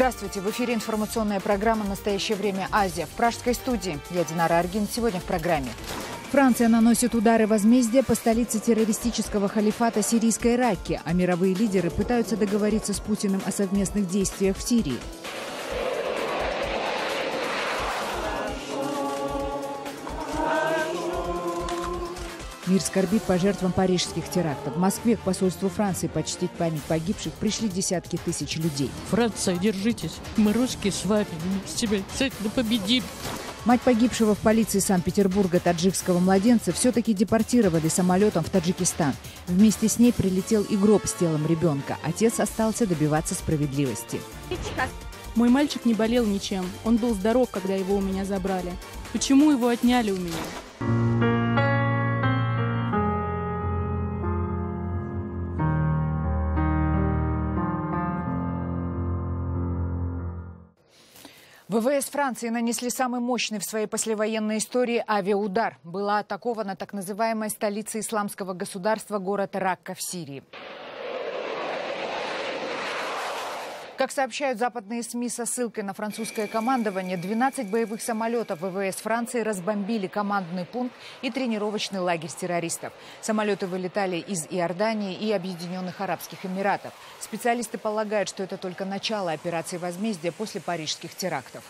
Здравствуйте! В эфире информационная программа «Настоящее время. Азия». В пражской студии я Динара Аргин. Сегодня в программе. Франция наносит удары возмездия по столице террористического халифата сирийской Ракке, а мировые лидеры пытаются договориться с Путиным о совместных действиях в Сирии. Мир скорбит по жертвам парижских терактов. В Москве к посольству Франции почтить память погибших пришли десятки тысяч людей. Франция, держитесь. Мы, русские, с вами вместе обязательно победим. Мать погибшего в полиции Санкт-Петербурга таджикского младенца все-таки депортировали самолетом в Таджикистан. Вместе с ней прилетел и гроб с телом ребенка. Отец остался добиваться справедливости. Мой мальчик не болел ничем. Он был здоров, когда его у меня забрали. Почему его отняли у меня? ВВС Франции нанесли самый мощный в своей послевоенной истории авиаудар. Была атакована так называемая столица исламского государства, город Ракка в Сирии. Как сообщают западные СМИ со ссылкой на французское командование, 12 боевых самолетов ВВС Франции разбомбили командный пункт и тренировочный лагерь террористов. Самолеты вылетали из Иордании и Объединенных Арабских Эмиратов. Специалисты полагают, что это только начало операции возмездия после парижских терактов.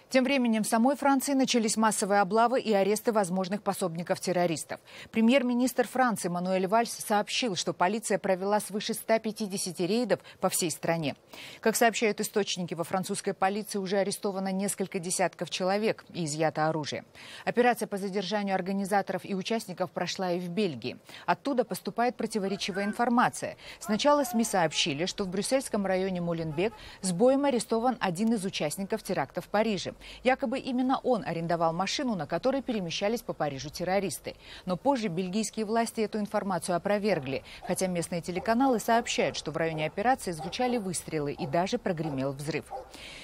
Тем временем в самой Франции начались массовые облавы и аресты возможных пособников террористов. Премьер-министр Франции Мануэль Вальс сообщил, что полиция провела свыше 150 рейдов по всей стране. Как сообщают источники, во французской полиции уже арестовано несколько десятков человек и изъято оружие. Операция по задержанию организаторов и участников прошла и в Бельгии. Оттуда поступает противоречивая информация. Сначала СМИ сообщили, что в брюссельском районе Моленбек с боем арестован один из участников теракта в Париже. Якобы именно он арендовал машину, на которой перемещались по Парижу террористы. Но позже бельгийские власти эту информацию опровергли, хотя местные телеканалы сообщают, что в районе операции звучали выстрелы и даже прогремел взрыв.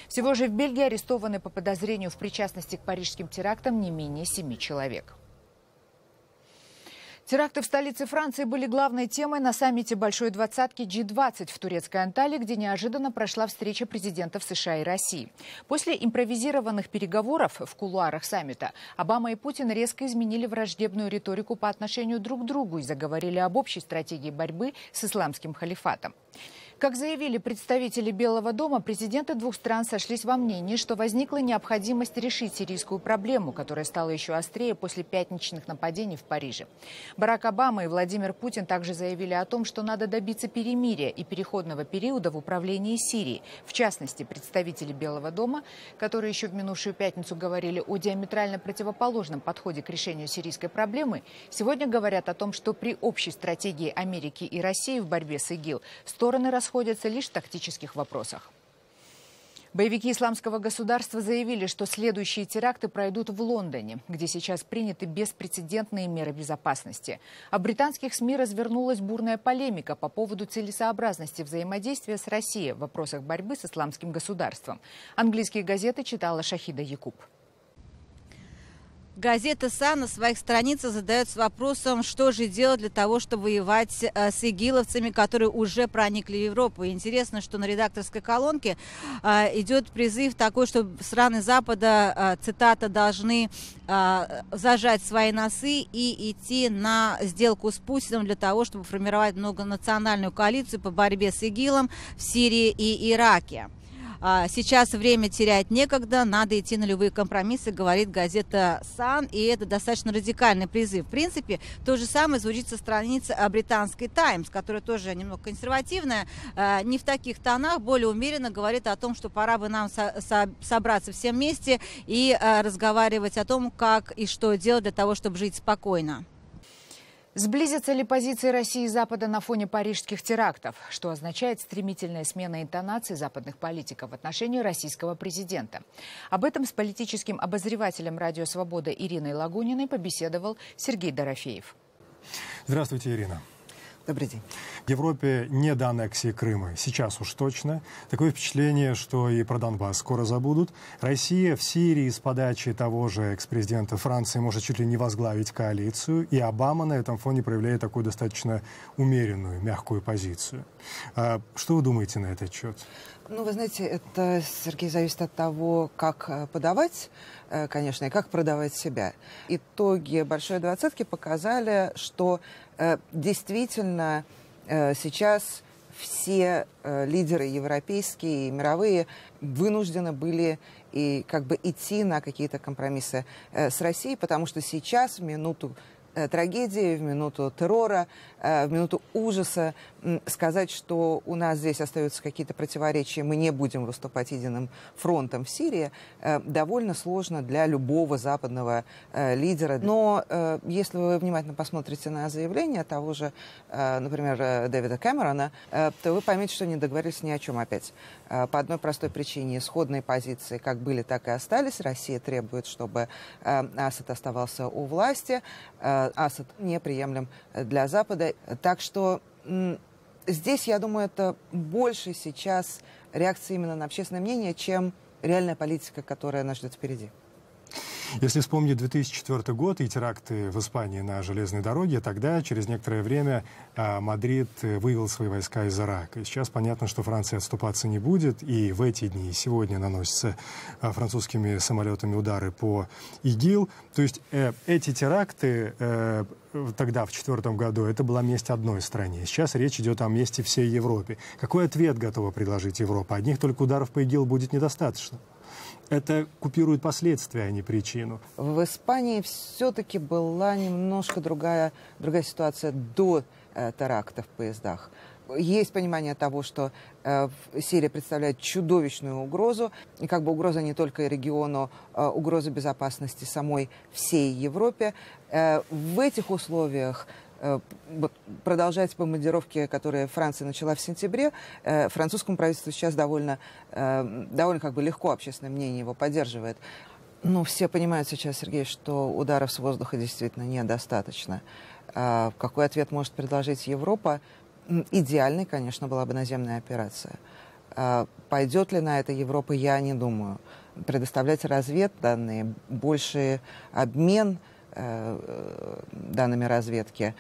Всего же в Бельгии арестованы по подозрению в причастности к парижским терактам не менее 7 человек. Теракты в столице Франции были главной темой на саммите Большой двадцатки G20 в турецкой Анталии, где неожиданно прошла встреча президентов США и России. После импровизированных переговоров в кулуарах саммита Обама и Путин резко изменили враждебную риторику по отношению друг к другу и заговорили об общей стратегии борьбы с исламским халифатом. Как заявили представители Белого дома, президенты двух стран сошлись во мнении, что возникла необходимость решить сирийскую проблему, которая стала еще острее после пятничных нападений в Париже. Барак Обама и Владимир Путин также заявили о том, что надо добиться перемирия и переходного периода в управлении Сирией. В частности, представители Белого дома, которые еще в минувшую пятницу говорили о диаметрально противоположном подходе к решению сирийской проблемы, сегодня говорят о том, что при общей стратегии Америки и России в борьбе с ИГИЛ стороны расходятся лишь в тактических вопросах. Боевики исламского государства заявили, что следующие теракты пройдут в Лондоне, где сейчас приняты беспрецедентные меры безопасности. А в британских СМИ развернулась бурная полемика по поводу целесообразности взаимодействия с Россией в вопросах борьбы с исламским государством. Английские газеты читала Шахида Якуб. Газета «Сан» на своих страницах задается вопросом, что же делать для того, чтобы воевать с игиловцами, которые уже проникли в Европу. И интересно, что на редакторской колонке идет призыв такой, что страны Запада, цитата, должны зажать свои носы и идти на сделку с Путиным для того, чтобы формировать многонациональную коалицию по борьбе с ИГИЛом в Сирии и Ираке. Сейчас время терять некогда, надо идти на любые компромиссы, говорит газета «Сан», и это достаточно радикальный призыв. В принципе, то же самое звучит со страницы британской «Таймс», которая тоже немного консервативная, не в таких тонах, более умеренно говорит о том, что пора бы нам собраться все вместе и разговаривать о том, как и что делать для того, чтобы жить спокойно. Сблизятся ли позиции России и Запада на фоне парижских терактов? Что означает стремительная смена интонаций западных политиков в отношении российского президента? Об этом с политическим обозревателем «Радио Свобода» Ириной Лагуниной побеседовал Сергей Дорофеев. Здравствуйте, Ирина. Добрый день. В Европе не до аннексии Крыма. Сейчас уж точно. Такое впечатление, что и про Донбасс скоро забудут. Россия в Сирии с подачи того же экс-президента Франции может чуть ли не возглавить коалицию. И Обама на этом фоне проявляет такую достаточно умеренную, мягкую позицию. Что вы думаете на этот счет? Ну, вы знаете, это, Сергей, зависит от того, как подавать, конечно, и как продавать себя. Итоги Большой двадцатки показали, что действительно сейчас все лидеры европейские и мировые вынуждены были и как бы идти на какие-то компромиссы с Россией, потому что сейчас, в минуту трагедии, в минуту террора, в минуту ужаса сказать, что у нас здесь остаются какие-то противоречия, мы не будем выступать единым фронтом в Сирии, довольно сложно для любого западного лидера. Но если вы внимательно посмотрите на заявление того же, например, Дэвида Кэмерона, то вы поймете, что не договорились ни о чем опять. По одной простой причине: исходные позиции как были, так и остались. Россия требует, чтобы Асад оставался у власти. Асад неприемлем для Запада. Так что здесь, я думаю, это больше сейчас реакция именно на общественное мнение, чем реальная политика, которая нас ждет впереди. Если вспомнить 2004 год и теракты в Испании на железной дороге, тогда, через некоторое время, Мадрид вывел свои войска из Ирака. И сейчас понятно, что Франция отступаться не будет. И в эти дни, и сегодня наносятся французскими самолетами удары по ИГИЛ. То есть эти теракты тогда, в 2004 году, это была месть одной стране. Сейчас речь идет о мести всей Европе. Какой ответ готова предложить Европа? Одних только ударов по ИГИЛ будет недостаточно. Это купирует последствия, а не причину. В Испании все-таки была немножко другая ситуация до терактов в поездах. Есть понимание того, что Сирия представляет чудовищную угрозу, и как бы угроза не только региону, угроза безопасности самой всей Европе. В этих условиях продолжать бомбардировки, которые Франция начала в сентябре, французскому правительству сейчас довольно как бы легко общественное мнение его поддерживает. Ну, все понимают сейчас, Сергей, что ударов с воздуха действительно недостаточно. Какой ответ может предложить Европа? Идеальной, конечно, была бы наземная операция. Пойдет ли на это Европа, я не думаю. Предоставлять разведданные, больший обмен данными разведки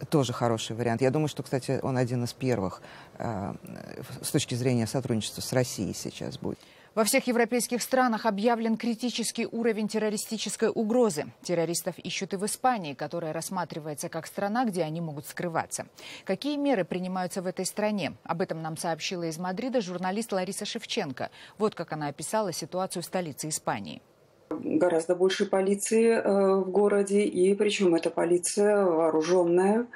тоже хороший вариант. Я думаю, что, кстати, он один из первых с точки зрения сотрудничества с Россией сейчас будет. Во всех европейских странах объявлен критический уровень террористической угрозы. Террористов ищут и в Испании, которая рассматривается как страна, где они могут скрываться. Какие меры принимаются в этой стране? Об этом нам сообщила из Мадрида журналист Лариса Шевченко. Вот как она описала ситуацию в столице Испании. Гораздо больше полиции в городе, и причем эта полиция вооруженная,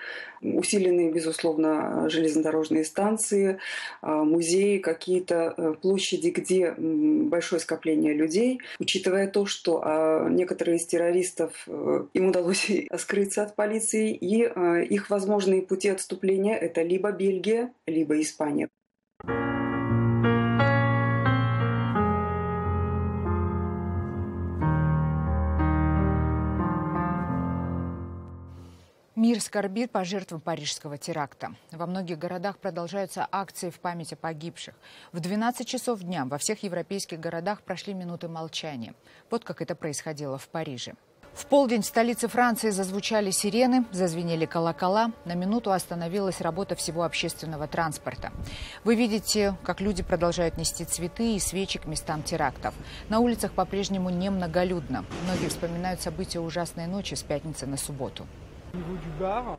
усиленные, безусловно, железнодорожные станции, музеи, какие-то площади, где большое скопление людей. Учитывая то, что некоторые из террористов, им удалось скрыться от полиции, и их возможные пути отступления – это либо Бельгия, либо Испания. Мир скорбит по жертвам парижского теракта. Во многих городах продолжаются акции в память о погибших. В 12 часов дня во всех европейских городах прошли минуты молчания. Вот как это происходило в Париже. В полдень в столице Франции зазвучали сирены, зазвенели колокола. На минуту остановилась работа всего общественного транспорта. Вы видите, как люди продолжают нести цветы и свечи к местам терактов. На улицах по-прежнему немноголюдно. Многие вспоминают события ужасной ночи с пятницы на субботу.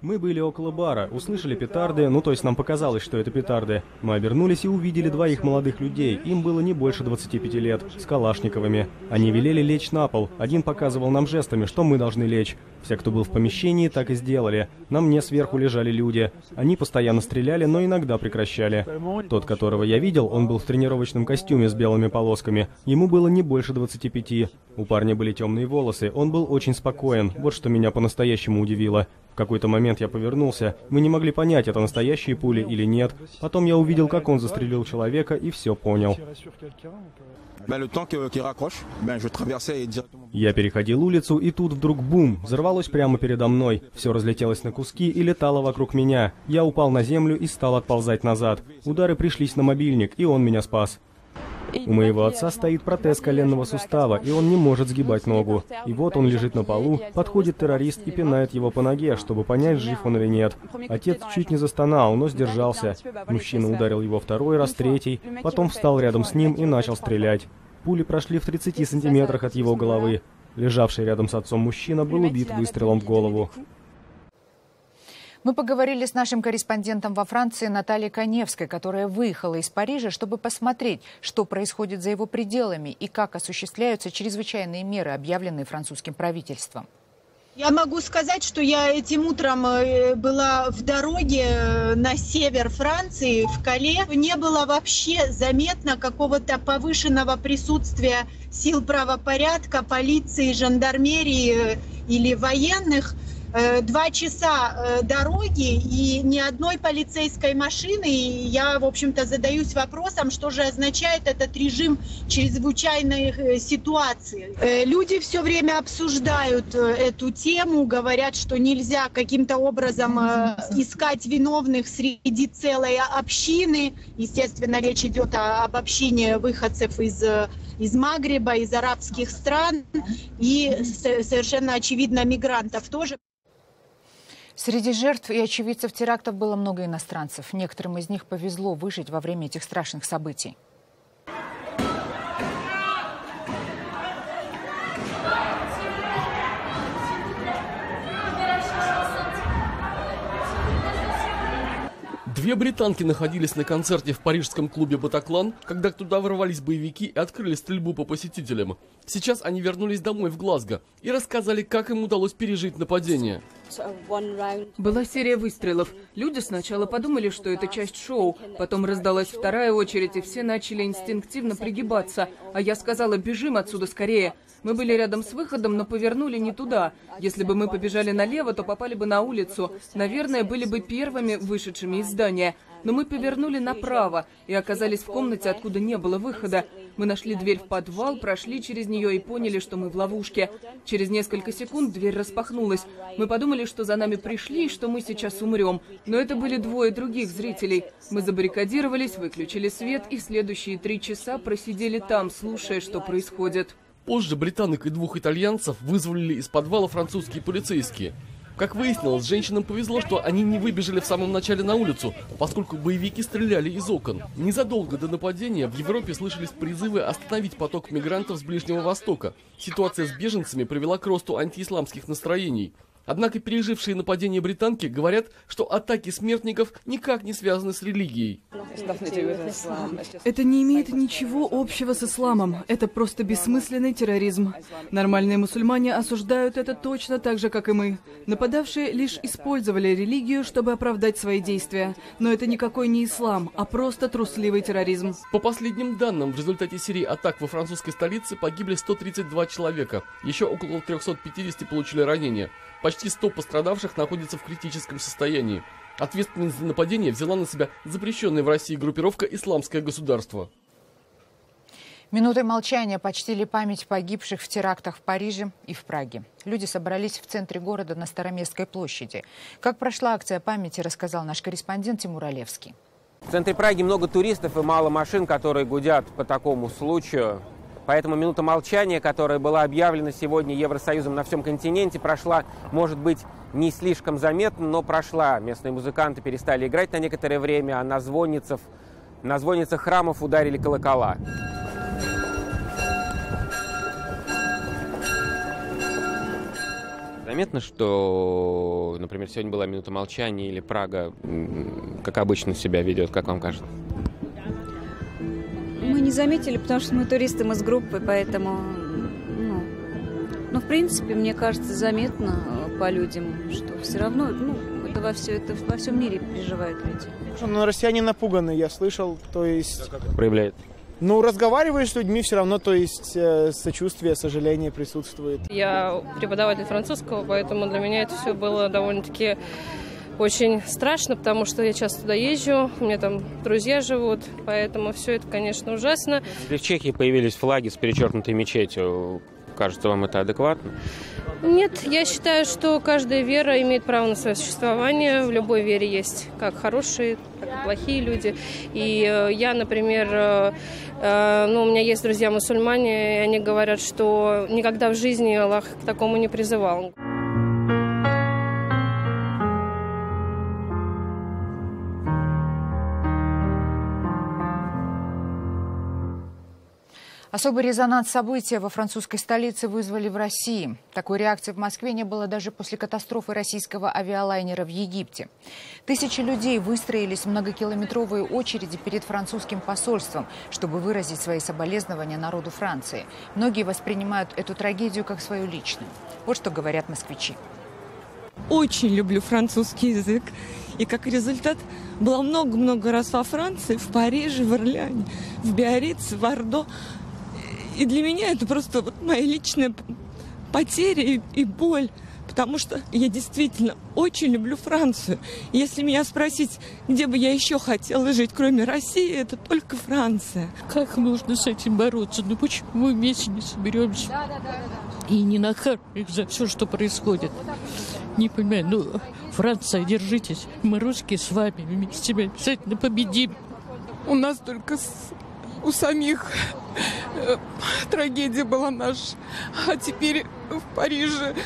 Мы были около бара, услышали петарды, то есть нам показалось, что это петарды. Мы обернулись и увидели двоих молодых людей, им было не больше 25 лет, с калашниковыми. Они велели лечь на пол, один показывал нам жестами, что мы должны лечь. Все, кто был в помещении, так и сделали. На мне сверху лежали люди. Они постоянно стреляли, но иногда прекращали. Тот, которого я видел, он был в тренировочном костюме с белыми полосками. Ему было не больше 25. У парня были темные волосы, он был очень спокоен, вот что меня по-настоящему удивило. В какой-то момент я повернулся, мы не могли понять, это настоящие пули или нет. Потом я увидел, как он застрелил человека, и все понял. Я переходил улицу, и тут вдруг бум, взорвалось прямо передо мной. Все разлетелось на куски и летало вокруг меня. Я упал на землю и стал отползать назад. Удары пришлись на мобильник, и он меня спас. У моего отца стоит протез коленного сустава, и он не может сгибать ногу. И вот он лежит на полу, подходит террорист и пинает его по ноге, чтобы понять, жив он или нет. Отец чуть не застонал, но сдержался. Мужчина ударил его второй раз, третий, потом встал рядом с ним и начал стрелять. Пули прошли в 30 сантиметрах от его головы. Лежавший рядом с отцом мужчина был убит выстрелом в голову. Мы поговорили с нашим корреспондентом во Франции Натальей Коневской, которая выехала из Парижа, чтобы посмотреть, что происходит за его пределами и как осуществляются чрезвычайные меры, объявленные французским правительством. Я могу сказать, что я этим утром была в дороге на север Франции, в Кале. Не было вообще заметно какого-то повышенного присутствия сил правопорядка, полиции, жандармерии или военных. 2 часа дороги и ни одной полицейской машины. И я, в общем-то, задаюсь вопросом, что же означает этот режим чрезвычайной ситуации. Люди все время обсуждают эту тему, говорят, что нельзя каким-то образом искать виновных среди целой общины. Естественно, речь идет об общине выходцев из Магриба, из арабских стран и совершенно очевидно мигрантов тоже. Среди жертв и очевидцев терактов было много иностранцев. Некоторым из них повезло выжить во время этих страшных событий. Две британки находились на концерте в парижском клубе «Батаклан», когда туда ворвались боевики и открыли стрельбу по посетителям. Сейчас они вернулись домой в Глазго и рассказали, как им удалось пережить нападение. Была серия выстрелов. Люди сначала подумали, что это часть шоу. Потом раздалась вторая очередь, и все начали инстинктивно пригибаться. А я сказала: бежим отсюда скорее. Мы были рядом с выходом, но повернули не туда. Если бы мы побежали налево, то попали бы на улицу. Наверное, были бы первыми вышедшими из здания. Но мы повернули направо и оказались в комнате, откуда не было выхода. Мы нашли дверь в подвал, прошли через нее и поняли, что мы в ловушке. Через несколько секунд дверь распахнулась. Мы подумали, что за нами пришли и что мы сейчас умрем. Но это были двое других зрителей. Мы забаррикадировались, выключили свет и следующие 3 часа просидели там, слушая, что происходит. Позже британок и 2 итальянцев вызволили из подвала французские полицейские. Как выяснилось, женщинам повезло, что они не выбежали в самом начале на улицу, поскольку боевики стреляли из окон. Незадолго до нападения в Европе слышались призывы остановить поток мигрантов с Ближнего Востока. Ситуация с беженцами привела к росту антиисламских настроений. Однако пережившие нападение британки говорят, что атаки смертников никак не связаны с религией. Это не имеет ничего общего с исламом. Это просто бессмысленный терроризм. Нормальные мусульмане осуждают это точно так же, как и мы. Нападавшие лишь использовали религию, чтобы оправдать свои действия. Но это никакой не ислам, а просто трусливый терроризм. По последним данным, в результате серии атак во французской столице погибли 132 человека. Еще около 350 получили ранения. Почти 100 пострадавших находятся в критическом состоянии. Ответственность за нападение взяла на себя запрещенная в России группировка «Исламское государство». Минутой молчания почтили память погибших в терактах в Париже и в Праге. Люди собрались в центре города на Староместской площади. Как прошла акция памяти, рассказал наш корреспондент Тимур Олевский. В центре Праги много туристов и мало машин, которые гудят по такому случаю. Поэтому минута молчания, которая была объявлена сегодня Евросоюзом на всем континенте, прошла, может быть, не слишком заметно, но прошла. Местные музыканты перестали играть на некоторое время, а на звонницах храмов ударили колокола. Заметно, что, например, сегодня была минута молчания, или Прага, как обычно, себя ведет, как вам кажется? Мы не заметили, потому что мы туристы, мы с группой, поэтому, в принципе, мне кажется, заметно по людям, что все равно, это во всем мире переживают люди. Россияне напуганы, я слышал, то есть... Как это проявляет? Разговариваешь с людьми, все равно, то есть, сочувствие, сожаление присутствует. Я преподаватель французского, поэтому для меня это все было довольно-таки... очень страшно, потому что я часто туда езжу, у меня там друзья живут, поэтому все это, конечно, ужасно. В Чехии появились флаги с перечеркнутой мечетью. Кажется, вам это адекватно? Нет, я считаю, что каждая вера имеет право на свое существование. В любой вере есть как хорошие, так и плохие люди. И я, например, у меня есть друзья-мусульмане, и они говорят, что никогда в жизни Аллах к такому не призывал. Особый резонанс события во французской столице вызвали в России. Такой реакции в Москве не было даже после катастрофы российского авиалайнера в Египте. Тысячи людей выстроились в многокилометровые очереди перед французским посольством, чтобы выразить свои соболезнования народу Франции. Многие воспринимают эту трагедию как свою личную. Вот что говорят москвичи. Очень люблю французский язык. И как результат была много-много раз во Франции, в Париже, в Орлеане, в Биаррице, в Ордо. И для меня это просто моя личная потеря и боль, потому что я действительно очень люблю Францию. И если меня спросить, где бы я еще хотела жить, кроме России, это только Франция. Как можно с этим бороться? Ну почему мы вместе не соберемся и не накажем их за все, что происходит? Не понимаю, ну, Франция, держитесь. Мы, русские, с вами вместе обязательно победим. У нас только у самих трагедия была наша. А теперь в Париже,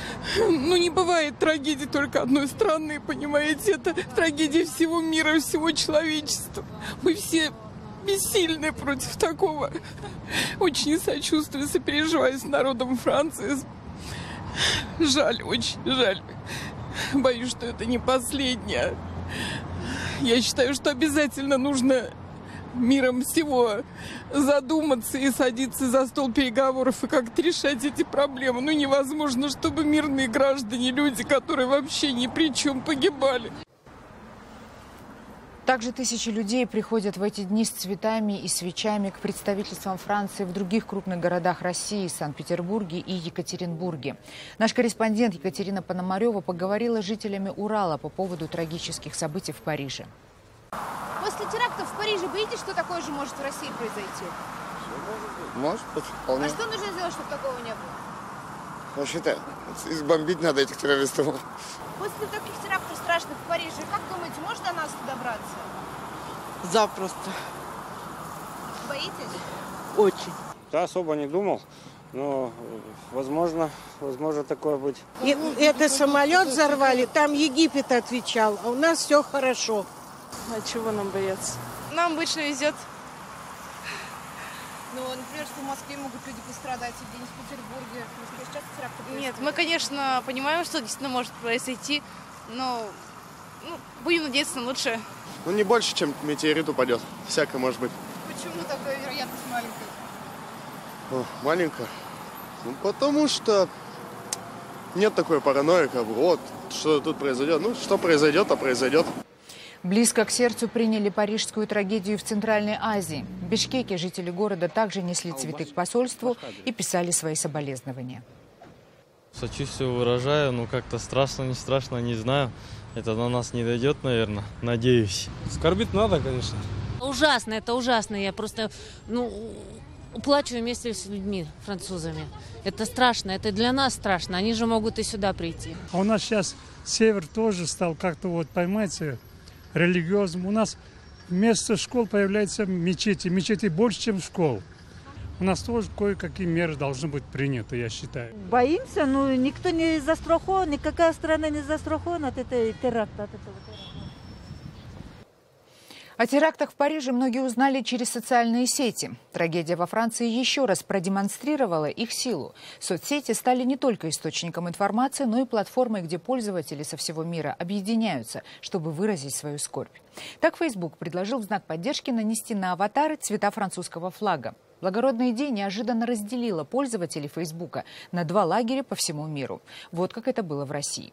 не бывает трагедии только одной страны, понимаете? Это трагедия всего мира, всего человечества. Мы все бессильны против такого. Очень сочувствую, сопереживаю с народом Франции. Жаль, очень жаль. Боюсь, что это не последнее. Я считаю, что обязательно нужно миром всего задуматься и садиться за стол переговоров и как-то решать эти проблемы. Невозможно, чтобы мирные граждане, люди, которые вообще ни при чем, погибали. Также тысячи людей приходят в эти дни с цветами и свечами к представительствам Франции в других крупных городах России, Санкт-Петербурге и Екатеринбурге. Наш корреспондент Екатерина Пономарева поговорила с жителями Урала по поводу трагических событий в Париже. После терактов в Париже боитесь, что такое же может в России произойти? Может быть, вполне. А что нужно сделать, чтобы такого не было? Я считаю, избомбить надо этих террористов. После таких терактов страшных в Париже, как думаете, можно до нас добраться? Запросто. Боитесь? Очень. Да, особо не думал, но возможно такое быть. Это самолет взорвали, там Египет отвечал, а у нас все хорошо. А чего нам бояться? Нам обычно везет. Например, что в Москве могут люди пострадать, или не в Петербурге. В Москве сейчас теракты происходят. Нет, мы, конечно, понимаем, что действительно может произойти, но будем надеяться на лучшее. Не больше, чем метеорит упадет. Всякое может быть. Почему такая вероятность маленькая? Маленькая? Потому что нет такой паранойи, что тут произойдет. Что произойдет, то произойдет. Близко к сердцу приняли парижскую трагедию в Центральной Азии. В Бишкеке жители города также несли цветы к посольству и писали свои соболезнования. Сочувствие выражаю, как-то страшно, не страшно, не знаю. Это на нас не дойдет, наверное, надеюсь. Скорбить надо, конечно. Ужасно, это ужасно. Я просто, плачу вместе с людьми, французами. Это страшно, это для нас страшно. Они же могут и сюда прийти. А у нас сейчас север тоже стал как-то поймайте, религиозным. У нас вместо школ появляются мечети. Мечети больше, чем школ. У нас тоже кое-какие меры должны быть приняты, я считаю. Боимся, никто не застрахован, никакая страна не застрахована от этого теракта. О терактах в Париже многие узнали через социальные сети. Трагедия во Франции еще раз продемонстрировала их силу. Соцсети стали не только источником информации, но и платформой, где пользователи со всего мира объединяются, чтобы выразить свою скорбь. Так Facebook предложил в знак поддержки нанести на аватары цвета французского флага. Благородная идея неожиданно разделила пользователей Фейсбука на два лагеря по всему миру. Вот как это было в России.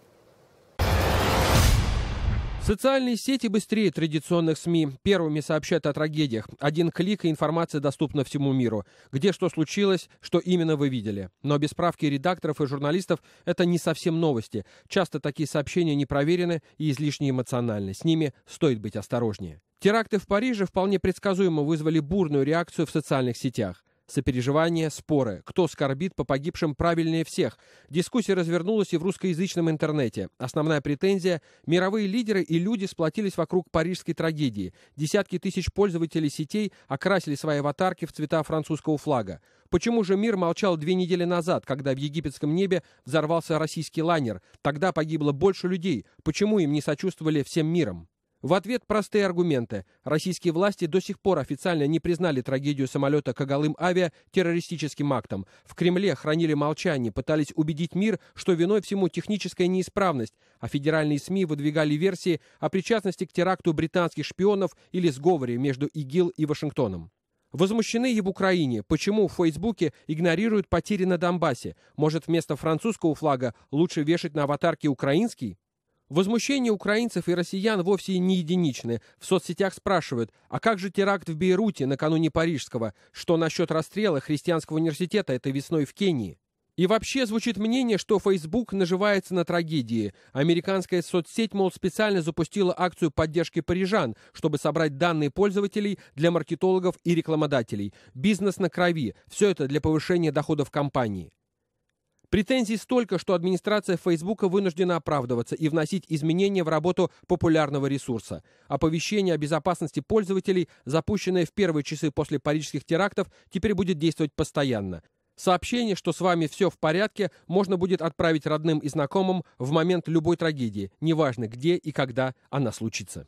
Социальные сети быстрее традиционных СМИ. Первыми сообщают о трагедиях. Один клик, и информация доступна всему миру. Где что случилось, что именно вы видели. Но без справки редакторов и журналистов это не совсем новости. Часто такие сообщения не проверены и излишне эмоциональны. С ними стоит быть осторожнее. Теракты в Париже вполне предсказуемо вызвали бурную реакцию в социальных сетях. Сопереживание, споры. Кто скорбит по погибшим правильнее всех? Дискуссия развернулась и в русскоязычном интернете. Основная претензия – мировые лидеры и люди сплотились вокруг парижской трагедии. Десятки тысяч пользователей сетей окрасили свои аватарки в цвета французского флага. Почему же мир молчал 2 недели назад, когда в египетском небе взорвался российский лайнер? Тогда погибло больше людей. Почему им не сочувствовали всем миром? В ответ простые аргументы. Российские власти до сих пор официально не признали трагедию самолета «Когалым-Авиа» террористическим актом. В Кремле хранили молчание, пытались убедить мир, что виной всему техническая неисправность, а федеральные СМИ выдвигали версии о причастности к теракту британских шпионов или сговоре между ИГИЛ и Вашингтоном. Возмущены и в Украине. Почему в Фейсбуке игнорируют потери на Донбассе? Может, вместо французского флага лучше вешать на аватарке украинский? Возмущение украинцев и россиян вовсе не единичны. В соцсетях спрашивают, а как же теракт в Бейруте накануне парижского? Что насчет расстрела христианского университета этой весной в Кении? И вообще звучит мнение, что Facebook наживается на трагедии. Американская соцсеть, мол, специально запустила акцию поддержки парижан, чтобы собрать данные пользователей для маркетологов и рекламодателей. Бизнес на крови. Все это для повышения доходов компании. Претензий столько, что администрация Фейсбука вынуждена оправдываться и вносить изменения в работу популярного ресурса. Оповещение о безопасности пользователей, запущенное в первые часы после парижских терактов, теперь будет действовать постоянно. Сообщение, что с вами все в порядке, можно будет отправить родным и знакомым в момент любой трагедии, неважно где и когда она случится.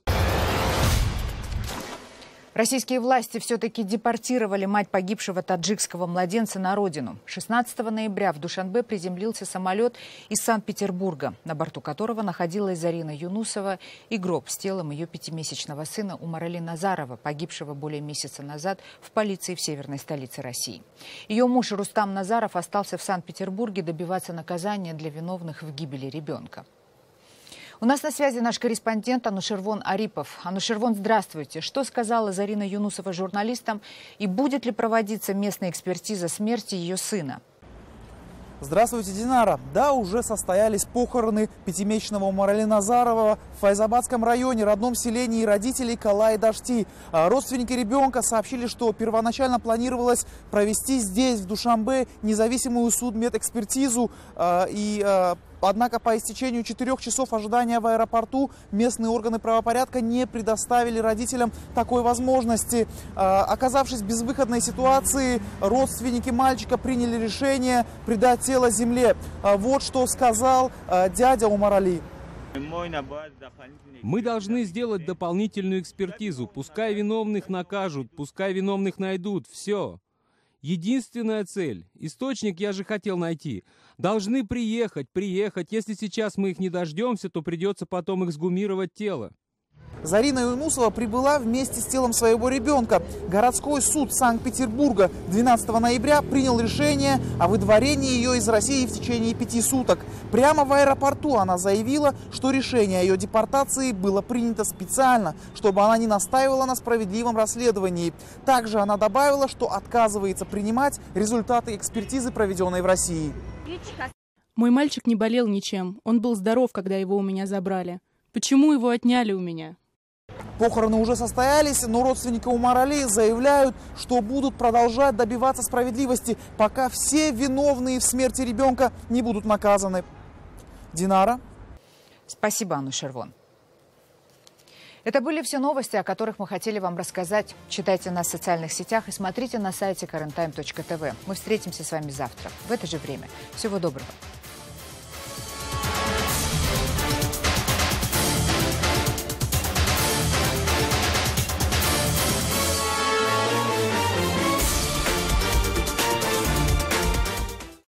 Российские власти все-таки депортировали мать погибшего таджикского младенца на родину. 16 ноября в Душанбе приземлился самолет из Санкт-Петербурга, на борту которого находилась Зарина Юнусова и гроб с телом ее 5-месячного сына Умарали Назарова, погибшего более месяца назад в полиции в северной столице России. Ее муж Рустам Назаров остался в Санкт-Петербурге добиваться наказания для виновных в гибели ребенка. У нас на связи наш корреспондент Анушервон Арипов. Анушервон, здравствуйте. Что сказала Зарина Юнусова журналистам и будет ли проводиться местная экспертиза смерти ее сына? Здравствуйте, Динара. Да, уже состоялись похороны 5-месячного Умарали Назарова в Файзабадском районе, родном селении родителей Кала и Дашти. Родственники ребенка сообщили, что первоначально планировалось провести здесь, в Душанбе, независимую судмедэкспертизу. Однако по истечению 4 часов ожидания в аэропорту местные органы правопорядка не предоставили родителям такой возможности. Оказавшись в безвыходной ситуации, родственники мальчика приняли решение предать тело земле. Вот что сказал дядя Умарали. Мы должны сделать дополнительную экспертизу. Пускай виновных накажут, пускай виновных найдут. Все. Единственная цель. Источник я же хотел найти. Должны приехать. Если сейчас мы их не дождемся, то придется потом эксгумировать тело. Зарина Юнусова прибыла вместе с телом своего ребенка. Городской суд Санкт-Петербурга 12 ноября принял решение о выдворении ее из России в течение 5 суток. Прямо в аэропорту она заявила, что решение о ее депортации было принято специально, чтобы она не настаивала на справедливом расследовании. Также она добавила, что отказывается принимать результаты экспертизы, проведенной в России. Мой мальчик не болел ничем. Он был здоров, когда его у меня забрали. Почему его отняли у меня? Похороны уже состоялись, но родственники Умарали заявляют, что будут продолжать добиваться справедливости, пока все виновные в смерти ребенка не будут наказаны. Динара. Спасибо, Анушервон. Это были все новости, о которых мы хотели вам рассказать. Читайте нас в социальных сетях и смотрите на сайте currenttime.tv. Мы встретимся с вами завтра в это же время. Всего доброго.